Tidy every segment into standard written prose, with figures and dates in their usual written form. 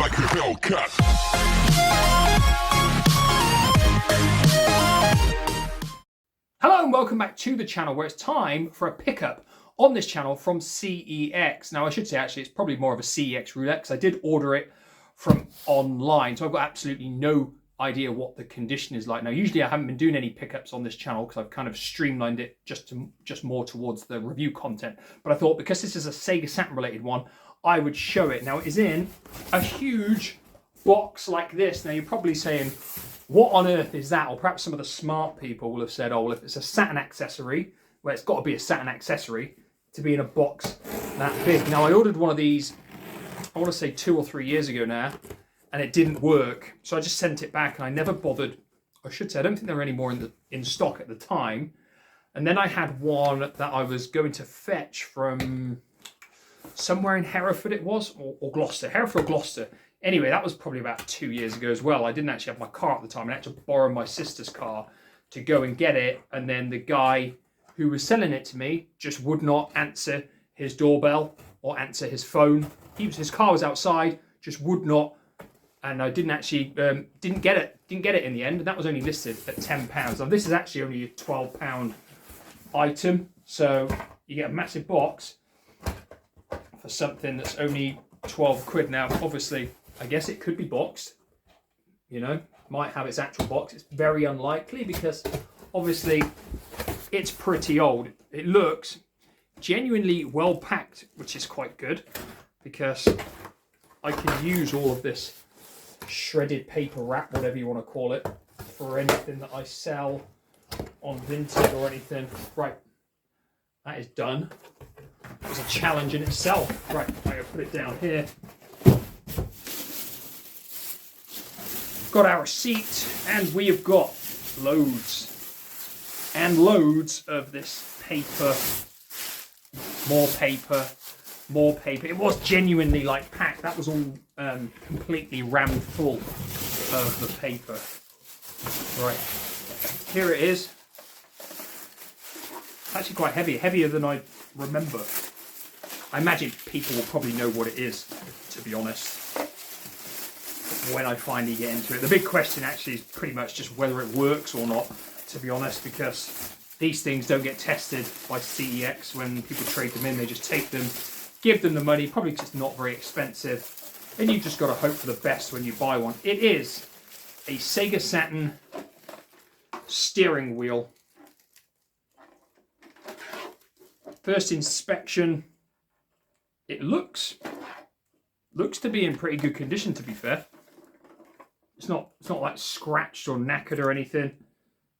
like a Hellcat. Hello and welcome back to the channel where it's time for a pickup on this channel from CEX. Now I should say actually it's probably more of a CEX Roulette because I did order it from online, so I've got absolutely no idea what the condition is like. Now usually I haven't been doing any pickups on this channel because I've kind of streamlined it just more towards the review content, but I thought because this is a Sega Saturn related one I would show it. Now it is in a huge box like this. Now you're probably saying, what on earth is that? Or perhaps some of the smart people will have said, oh well, if it's a Saturn accessory, well it's got to be a Saturn accessory to be in a box that big. Now I ordered one of these, I want to say 2 or 3 years ago now, and it didn't work, so I just sent it back and I never bothered. I should say I don't think there were any more in stock at the time. And then I had one that I was going to fetch from somewhere in Hereford it was, or Gloucester, Hereford or Gloucester. Anyway, that was probably about 2 years ago as well. I didn't actually have my car at the time. I had to borrow my sister's car to go and get it, and then the guy who was selling it to me just would not answer his doorbell or answer his phone. His car was outside, just would not. And I didn't actually, didn't get it in the end, and that was only listed at £10. Now this is actually only a £12 item, so you get a massive box for something that's only 12 quid. Now obviously, I guess it could be boxed, you know, might have its actual box. It's very unlikely because obviously it's pretty old. It looks genuinely well packed, which is quite good because I can use all of this shredded paper wrap, whatever you want to call it, for anything that I sell on Vinted or anything. Right, that is done. It was a challenge in itself. Right, I'm going to put it down here. Got our receipt, and we have got loads and loads of this paper. More paper. More paper. It was genuinely like packed. That was all completely rammed full of the paper. Right, here it is. It's actually quite heavy, heavier than I remember. I imagine people will probably know what it is, to be honest, when I finally get into it. The big question actually is pretty much just whether it works or not, to be honest, because these things don't get tested by CEX when people trade them in. They just take them, give them the money, probably because it's not very expensive, and you've just got to hope for the best when you buy one. It is a Sega Saturn steering wheel. First inspection, it looks to be in pretty good condition, to be fair. It's not like scratched or knackered or anything.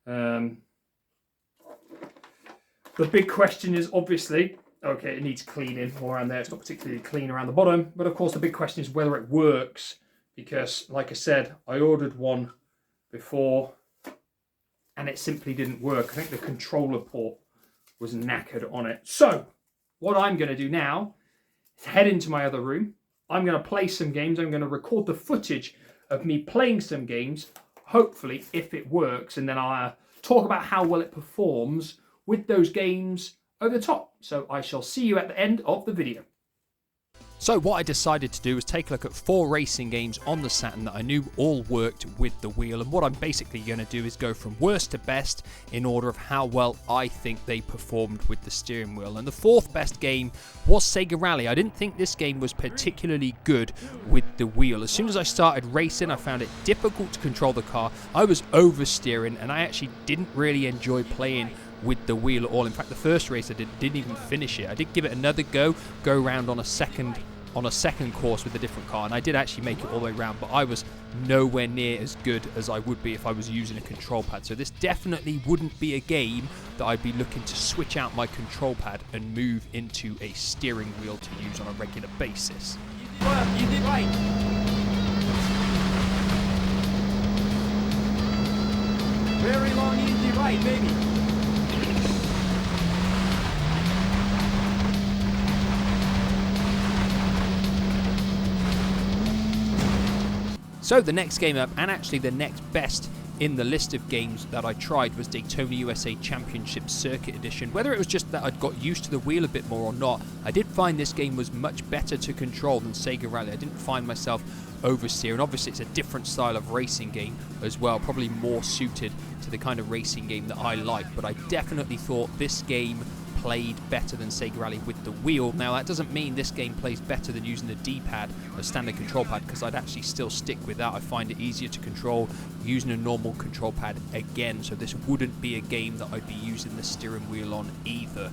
The big question is obviously, okay, it needs cleaning all around there. It's not particularly clean around the bottom. But of course, the big question is whether it works. Because, like I said, I ordered one before and it simply didn't work. I think the controller port was knackered on it. So, what I'm going to do now is head into my other room. I'm going to play some games. I'm going to record the footage of me playing some games, hopefully, if it works. And then I'll talk about how well it performs with those games over the top. So I shall see you at the end of the video. So what I decided to do was take a look at 4 racing games on the Saturn that I knew all worked with the wheel, and what I'm basically going to do is go from worst to best in order of how well I think they performed with the steering wheel. And the 4th best game was Sega Rally. I didn't think this game was particularly good with the wheel. As soon as I started racing, I found it difficult to control the car. I was oversteering, and I actually didn't really enjoy playing with the wheel at all. In fact, the first race I didn't even finish it. I did give it another go around on a second course with a different car, and I did actually make it all the way around, but I was nowhere near as good as I would be if I was using a control pad. So this definitely wouldn't be a game that I'd be looking to switch out my control pad and move into a steering wheel to use on a regular basis. You did right. Very long, easy right, baby. So the next game up, and actually the next best in the list of games that I tried was Daytona USA Championship Circuit Edition. Whether it was just that I'd got used to the wheel a bit more or not, I did find this game was much better to control than Sega Rally. I didn't find myself oversteer, and obviously it's a different style of racing game as well, probably more suited to the kind of racing game that I like, but I definitely thought this game played better than Sega Rally with the wheel. Now that doesn't mean this game plays better than using the D-pad, a standard control pad, because I'd actually still stick with that. I find it easier to control using a normal control pad again, so this wouldn't be a game that I'd be using the steering wheel on either.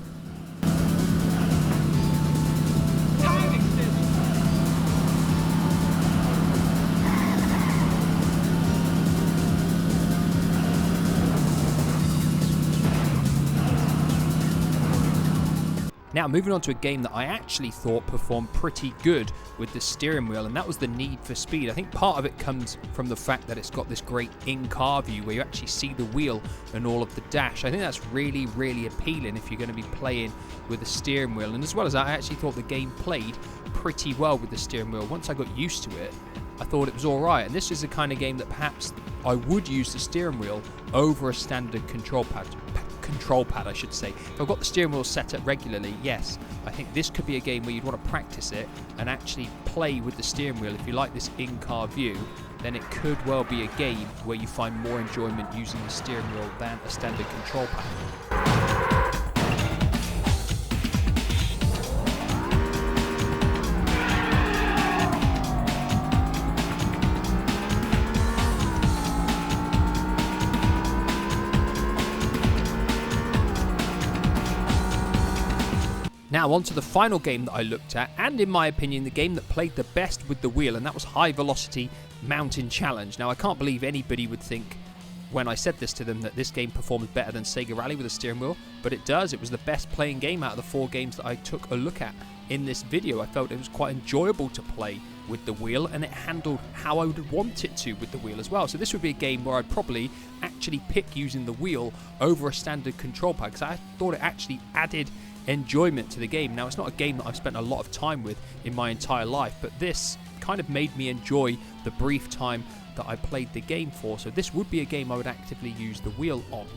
Now, moving on to a game that I actually thought performed pretty good with the steering wheel, and that was the Need for Speed. I think part of it comes from the fact that it's got this great in-car view where you actually see the wheel and all of the dash. I think that's really, really appealing if you're going to be playing with the steering wheel. And as well as that, I actually thought the game played pretty well with the steering wheel. Once I got used to it, I thought it was alright. And this is the kind of game that perhaps I would use the steering wheel over a standard control pad, I should say. If I've got the steering wheel set up regularly, yes, I think this could be a game where you'd want to practice it and actually play with the steering wheel. If you like this in-car view, then it could well be a game where you find more enjoyment using the steering wheel than a standard control pad. Now on to the final game that I looked at, and in my opinion the game that played the best with the wheel, and that was High Velocity Mountain Challenge. Now I can't believe anybody would think when I said this to them that this game performs better than Sega Rally with a steering wheel, but it does. It was the best playing game out of the 4 games that I took a look at in this video. I felt it was quite enjoyable to play with the wheel, and it handled how I would want it to with the wheel as well. So this would be a game where I'd probably actually pick using the wheel over a standard control pad, because I thought it actually added enjoyment to the game. Now, it's not a game that I've spent a lot of time with in my entire life, but this kind of made me enjoy the brief time that I played the game for. So this would be a game I would actively use the wheel on.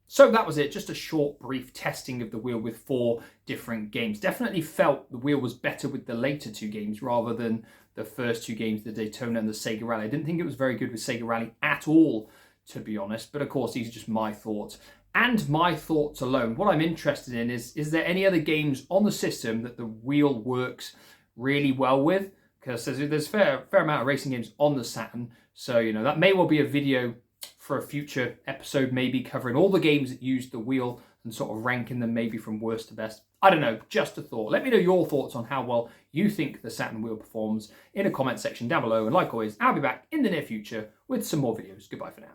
So that was it, just a short, brief testing of the wheel with 4 different games. Definitely felt the wheel was better with the later 2 games rather than the first 2 games, the Daytona and the Sega Rally. I didn't think it was very good with Sega Rally at all, to be honest. But of course, these are just my thoughts. And my thoughts alone. What I'm interested in is there any other games on the system that the wheel works really well with? Because there's a fair amount of racing games on the Saturn. So, you know, that may well be a video for a future episode, maybe covering all the games that use the wheel and sort of ranking them maybe from worst to best. I don't know, just a thought. Let me know your thoughts on how well you think the Saturn wheel performs in a comment section down below. And like always, I'll be back in the near future with some more videos. Goodbye for now.